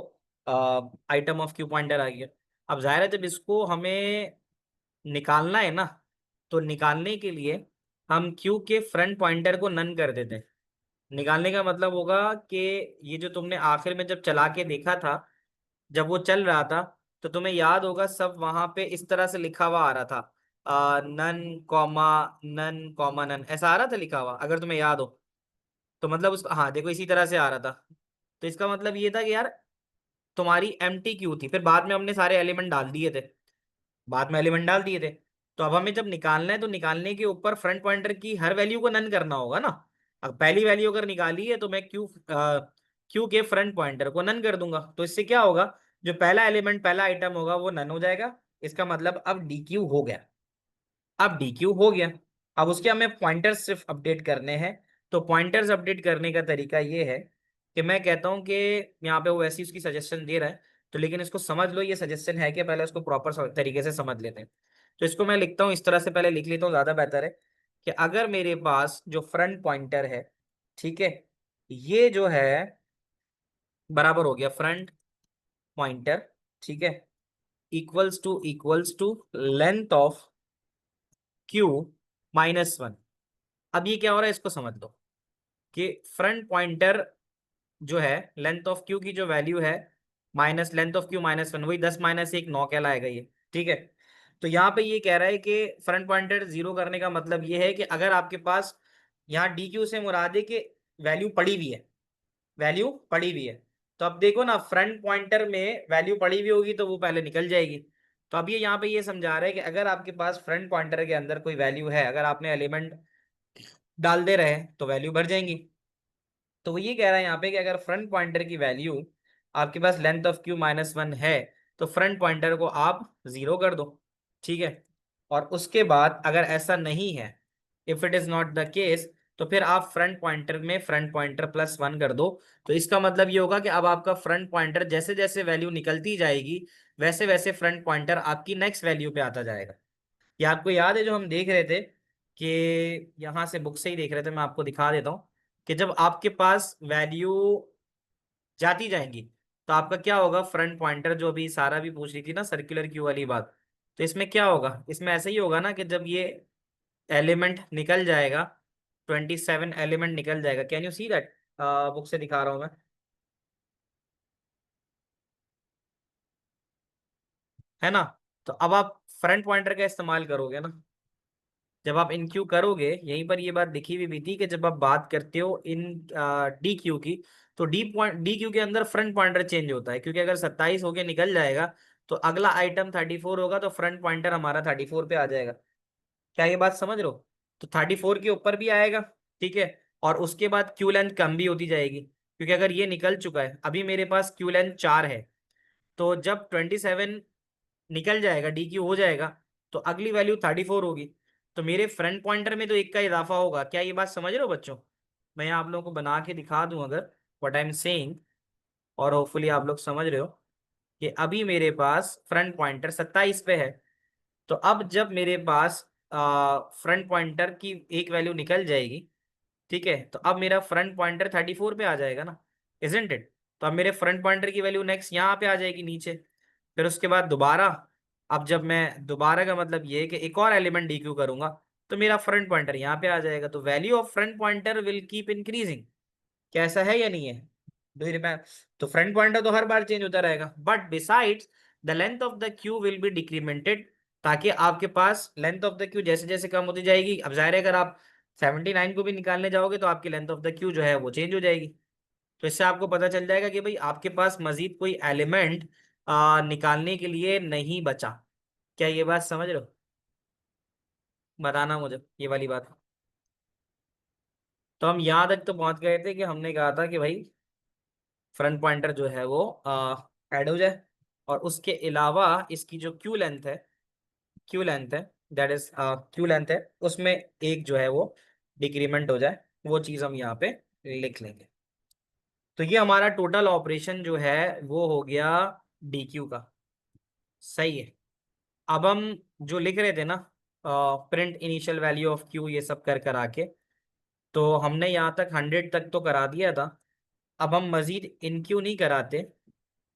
आइटम ऑफ क्यू पॉइंटर आ गया। अब जाहिर है जब इसको हमें निकालना है ना, तो निकालने के लिए हम क्यू के फ्रंट पॉइंटर को नन कर देते हैं। निकालने का मतलब होगा कि ये जो तुमने आखिर में जब चला के देखा था, जब वो चल रहा था, तो तुम्हें याद होगा सब वहां पे इस तरह से लिखा हुआ आ रहा था, none comma none comma none, ऐसा आ रहा था लिखा हुआ, अगर तुम्हें याद हो। तो मतलब उस, हाँ देखो इसी तरह से आ रहा था। तो इसका मतलब ये था कि यार तुम्हारी एम्प्टी क्यू थी, फिर बाद में हमने सारे एलिमेंट डाल दिए थे, बाद में एलिमेंट डाल दिए थे। तो अब हमें जब निकालना है तो निकालने के ऊपर फ्रंट पॉइंटर की हर वैल्यू को नन करना होगा ना। अब पहली वैल्यू अगर निकाली है तो मैं क्यू के फ्रंट पॉइंटर को नन कर दूंगा, तो इससे क्या होगा, जो पहला एलिमेंट पहला आइटम होगा वो नन हो जाएगा। इसका मतलब अब डी क्यू हो गया। अब डीक्यू हो गया। अब उसके हमें पॉइंटर्स सिर्फ अपडेट करने हैं। तो पॉइंटर्स अपडेट करने का तरीका ये है कि मैं कहता हूं कि यहाँ पे वो वैसी उसकी सजेशन दे रहा है, तो लेकिन इसको समझ लो ये सजेशन है कि पहले उसको प्रॉपर तरीके से समझ लेते हैं। तो इसको मैं लिखता हूँ इस तरह से, पहले लिख लेता हूँ ज़्यादा बेहतर है कि अगर मेरे पास जो फ्रंट पॉइंटर है, ठीक है, ये जो है बराबर हो गया फ्रंट पॉइंटर, ठीक है, equals to length of q -1। अब ये क्या हो रहा है इसको समझ लो कि फ्रंट पॉइंटर जो है, लेंथ ऑफ क्यू की जो वैल्यू है माइनस लेंथ ऑफ क्यू -1, वही 10 - 1 9 कहलाएगा ये, ठीक है। तो यहाँ पे ये कह रहा है कि फ्रंट पॉइंटर जीरो करने का मतलब ये है कि अगर आपके पास यहाँ डी क्यू से मुराद है कि वैल्यू पड़ी हुई है, वैल्यू पड़ी हुई है, तो अब देखो ना फ्रंट पॉइंटर में वैल्यू पड़ी हुई होगी तो वो पहले निकल जाएगी। तो अब ये यहाँ पे ये समझा रहा है कि अगर आपके पास फ्रंट पॉइंटर के अंदर कोई वैल्यू है, अगर आपने एलिमेंट डाल दे रहे तो वैल्यू भर जाएंगी। तो वो ये कह रहा है यहाँ पे कि अगर फ्रंट पॉइंटर की वैल्यू आपके पास लेंथ ऑफ क्यू -1 है, तो फ्रंट पॉइंटर को आप जीरो कर दो, ठीक है। और उसके बाद अगर ऐसा नहीं है, if it is not the case, तो फिर आप फ्रंट पॉइंटर में फ्रंट पॉइंटर +1 कर दो। तो इसका मतलब ये होगा कि अब आपका फ्रंट पॉइंटर जैसे जैसे वैल्यू निकलती जाएगी, वैसे वैसे फ्रंट पॉइंटर आपकी नेक्स्ट वैल्यू पे आता जाएगा। ये आपको याद है जो हम देख रहे थे कि यहाँ से बुक से ही देख रहे थे, मैं आपको दिखा देता हूँ कि जब आपके पास वैल्यू जाती जाएंगी तो आपका क्या होगा, फ्रंट पॉइंटर जो अभी सारा भी पूछ रही थी ना सर्कुलर क्यू वाली बात, तो इसमें क्या होगा, इसमें ऐसा ही होगा ना कि जब ये एलिमेंट निकल जाएगा, 27 एलिमेंट निकल जाएगा, can you see that, book से दिखा रहा हूँ मैं, है ना। तो अब आप फ्रंट पॉइंटर का इस्तेमाल करोगे ना, जब आप इन क्यू करोगे, यहीं पर ये बात दिखी हुई भी थी कि जब आप बात करते हो इन डी क्यू की, तो डी क्यू के अंदर फ्रंट पॉइंटर चेंज होता है, क्योंकि अगर 27 होके निकल जाएगा तो अगला आइटम 34 होगा, तो फ्रंट पॉइंटर हमारा 34 पे आ जाएगा। क्या ये बात समझ रहे हो? तो 34 के ऊपर भी आएगा, ठीक है, और उसके बाद क्यू लेंथ कम भी होती जाएगी, क्योंकि अगर ये निकल चुका है, अभी मेरे पास क्यू लेंथ 4 है, तो जब 27 निकल जाएगा, डी क्यू हो जाएगा, तो अगली वैल्यू 34 होगी। तो मेरे फ्रंट पॉइंटर में तो एक का इजाफा होगा। क्या ये बात समझ रहे हो बच्चों? मैं आप लोगों को बना के दिखा दूं अगर, व्हाट आई एम सेइंग, और होपफुली आप लोग समझ रहे हो कि अभी मेरे पास फ्रंट पॉइंटर 27 पे है। तो अब जब मेरे पास फ्रंट पॉइंटर की एक वैल्यू निकल जाएगी, ठीक है, तो अब मेरा फ्रंट पॉइंटर 34 पे आ जाएगा ना, इजंट इट। तो अब मेरे फ्रंट पॉइंटर की वैल्यू नेक्स्ट यहाँ पे आ जाएगी नीचे। फिर उसके बाद दोबारा, अब जब मैं दोबारा का मतलब ये है कि एक और एलिमेंट डीक्यू करूंगा, तो मेरा फ्रंट पॉइंटर यहाँ पे आ जाएगा। तो value of front pointer will keep increasing. क्या ऐसा है या नहीं है? Do you remember? तो फ्रंट पॉइंटर तो हर बार चेंज होता रहेगा, but besides the length of the Q will be डिक्रीमेंटेड, ताकि आपके पास लेंथ ऑफ द क्यू जैसे जैसे कम होती जाएगी, अब जाहिर है अगर आप 79 को भी निकालने जाओगे तो आपकी लेंथ ऑफ द क्यू जो है वो चेंज हो जाएगी। तो इससे आपको पता चल जाएगा कि भाई आपके पास मजीद कोई एलिमेंट निकालने के लिए नहीं बचा। क्या ये बात समझ रहे हो? बताना मुझे ये वाली बात। तो हम यहाँ तक तो पहुंच गए थे कि हमने कहा था कि भाई फ्रंट पॉइंटर जो है वो ऐड हो जाए, और उसके अलावा इसकी जो क्यू लेंथ है, दैट इज क्यू लेंथ है, उसमें एक जो है वो डिक्रीमेंट हो जाए, वो चीज हम यहाँ पे लिख लेंगे। तो ये हमारा टोटल ऑपरेशन जो है वो हो गया डी क्यू का। सही है। अब हम जो लिख रहे थे ना, print initial value of Q, ये सब कर कर आके, तो हमने यहाँ तक 100 तक तो करा दिया था। अब हम मजीद इन क्यू नहीं कराते।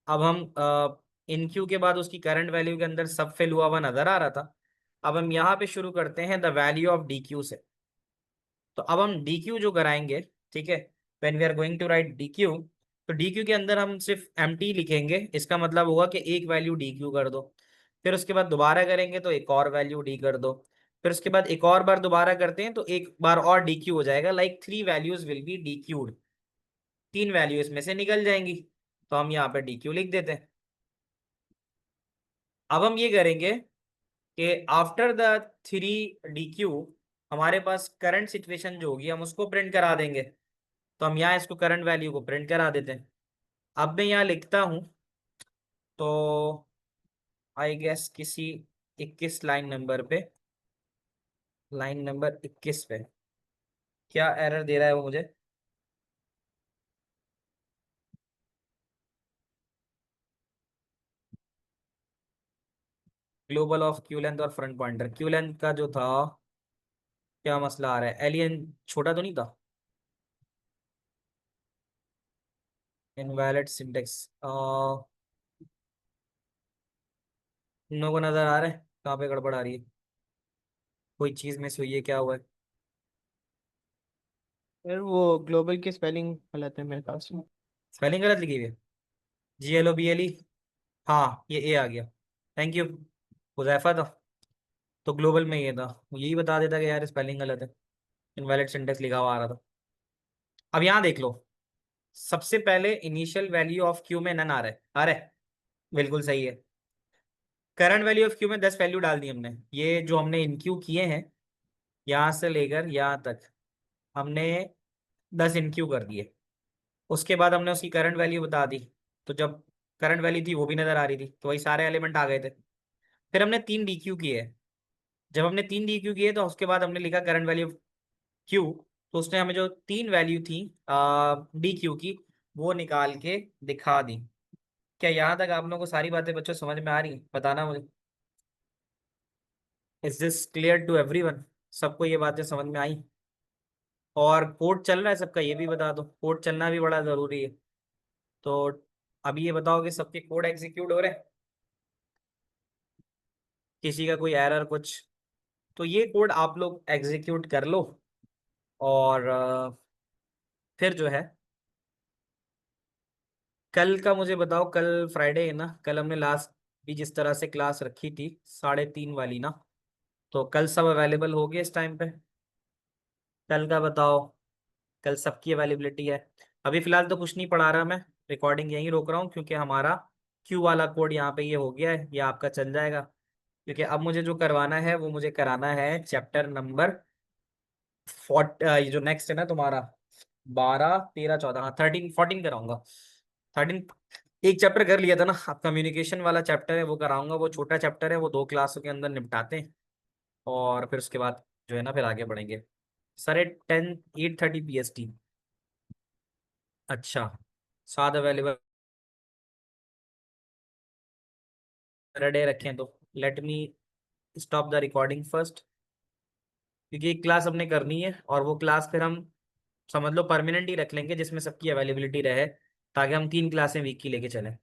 अब हम इन क्यू के बाद उसकी करंट वैल्यू के अंदर सब फिल हुआ हुआ नजर आ रहा था। अब हम यहाँ पे शुरू करते हैं the value of D Q से। तो अब हम डी क्यू जो कराएंगे, ठीक है, when we are going to write dequeue, तो डी क्यू के अंदर हम सिर्फ एम टी लिखेंगे। इसका मतलब होगा कि एक वैल्यू डी क्यू कर दो, फिर उसके बाद दोबारा करेंगे तो एक और वैल्यू डी कर दो, फिर उसके बाद एक और बार दोबारा करते हैं तो एक बार और डी क्यू हो जाएगा, like 3 values will be D cued. 3 value इसमें से निकल जाएंगी, तो हम यहाँ पे डी क्यू लिख देते हैं। अब हम ये करेंगे कि आफ्टर द 3 डी क्यू हमारे पास करंट सिचुएशन जो होगी हम उसको प्रिंट करा देंगे। तो हम यहाँ इसको करंट वैल्यू को प्रिंट करा देते हैं। अब मैं यहाँ लिखता हूँ, तो आई गेस किसी 21 लाइन नंबर पे, लाइन नंबर 21 पे क्या एरर दे रहा है वो मुझे। ग्लोबल ऑफ क्यू लेंथ और फ्रंट पॉइंटर, क्यू लेंथ का जो था, क्या मसला आ रहा है, एलियन छोटा तो नहीं था। इनवैलिड सिंटेक्स नो को नजर आ रहा है, कहाँ पे गड़बड़ आ रही है, कोई चीज मिस हुई है, क्या हुआ है। यार वो ग्लोबल की स्पेलिंग गलत है मेरे पास में। स्पेलिंग गलत लिखी हुई है, GLOBLE। हाँ ये ए आ गया, थैंक यू। हुजैफा था, तो ग्लोबल में ये था, यही बता देता कि यार स्पेलिंग गलत है, इनवैलिड सिंटेक्स लिखा हुआ आ रहा था। अब यहाँ देख लो, सबसे पहले इनिशियल वैल्यू ऑफ क्यू में नन आ रहा है, आ रहा है, बिल्कुल सही है। करंट वैल्यू ऑफ क्यू में 10 वैल्यू डाल दी हमने, ये जो हमने इन क्यू किए हैं यहाँ से लेकर यहाँ तक, हमने 10 इन क्यू कर दिए। उसके बाद हमने उसकी करंट वैल्यू बता दी, तो जब करंट वैल्यू थी वो भी नजर आ रही थी, तो वही सारे एलिमेंट आ गए थे। फिर हमने 3 डी क्यू किए। जब हमने 3 डी क्यू किए तो उसके बाद हमने लिखा करंट वैल्यू क्यू, तो उसने हमें जो 3 वैल्यू थी डी क्यू की, वो निकाल के दिखा दी। क्या यहाँ तक आप लोगों को सारी बातें बच्चों समझ में आ रही हैं, बताना मुझे। Is this clear to everyone? सबको ये बातें समझ में आई? और कोड चल रहा है सबका, ये भी बता दो, कोड चलना भी बड़ा जरूरी है। तो अभी ये बताओ कि सबके कोड एग्जीक्यूट हो रहे हैं, किसी का कोई एरर कुछ? तो ये कोड आप लोग एग्जीक्यूट कर लो, और फिर जो है कल का मुझे बताओ, कल फ्राइडे है ना, कल हमने लास्ट भी जिस तरह से क्लास रखी थी 3:30 वाली ना, तो कल सब अवेलेबल हो गए इस टाइम पे? कल का बताओ, कल सबकी अवेलेबिलिटी है? अभी फिलहाल तो कुछ नहीं पढ़ा रहा मैं, रिकॉर्डिंग यहीं रोक रहा हूँ, क्योंकि हमारा क्यू वाला कोड यहाँ पे ये हो गया है, ये आपका चल जाएगा। क्योंकि अब मुझे जो करवाना है वो मुझे कराना है चैप्टर नंबर 40, ये जो नेक्स्ट है ना तुम्हारा, 12 13 14, हाँ 13 14 कराऊंगा। 13 एक चैप्टर कर लिया था ना, अब कम्युनिकेशन वाला चैप्टर है वो कराऊंगा, वो छोटा चैप्टर है, वो 2 क्लासों के अंदर निपटाते हैं, और फिर उसके बाद जो है ना फिर आगे बढ़ेंगे। साढ़े 8:30 PST। अच्छा, साथ अवेलेबल डे रखें तो let me stop the recording first, क्योंकि एक क्लास हमने करनी है, और वो क्लास फिर हम समझ लो परमानेंट ही रख लेंगे जिसमें सबकी अवेलेबिलिटी रहे, ताकि हम 3 क्लासें वीक की लेके चलें।